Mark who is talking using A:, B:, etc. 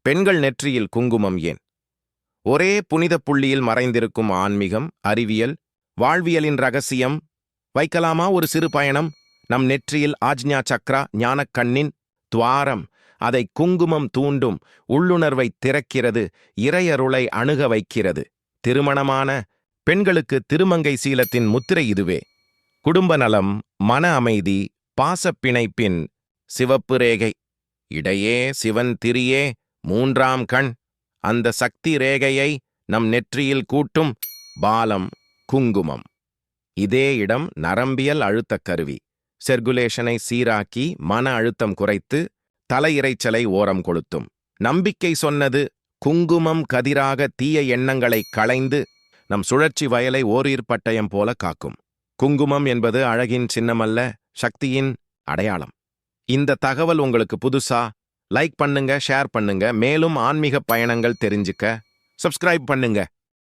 A: பெண்கள் நெற்றியில் குங்குமம் ஏன்? ஒரே புனித புள்ளியில் மறைந்திருக்கும் ஆன்மீகம், அறிவியல், வாழ்வியலின் ரகசியம். வைக்கலாமா ஒரு சிறு பயணம்? நம் நெற்றியில் ஆஜ்ஞா சக்ரா, ஞானக்கண்ணின் துவாரம். அதை குங்குமம் தூண்டும், உள்ளுணர்வை திறக்கிறது, இறையருளை அணுக வைக்கிறது. திருமணமான பெண்களுக்கு திருமங்கை சீலத்தின் முத்திரை இதுவே. குடும்ப நலம், மன அமைதி, பாசப்பிணைப்பின் சிவப்பு ரேகை. இடையே சிவன் திரியே, மூன்றாம் கண். அந்த சக்தி ரேகையை நம் நெற்றியில் கூட்டும் பாலம் குங்குமம். இதே இடம் நரம்பியல் அழுத்தக் கருவி. செர்குலேஷனை சீராக்கி மன அழுத்தம் குறைத்து தலையிறைச்சலை ஓரம் கொளுத்தும். நம்பிக்கை சொன்னது, குங்குமம் கதிராக தீய எண்ணங்களை களைந்து நம் சுழற்சி வயலை ஓரீர் பட்டயம் போல காக்கும். குங்குமம் என்பது அழகின் சின்னமல்ல, சக்தியின் அடையாளம். இந்த தகவல் உங்களுக்கு புதுசா? லைக் பண்ணுங்க, ஷேர் பண்ணுங்க. மேலும் ஆன்மீக பயணங்கள் தெரிஞ்சுக்க சப்ஸ்கிரைப் பண்ணுங்க.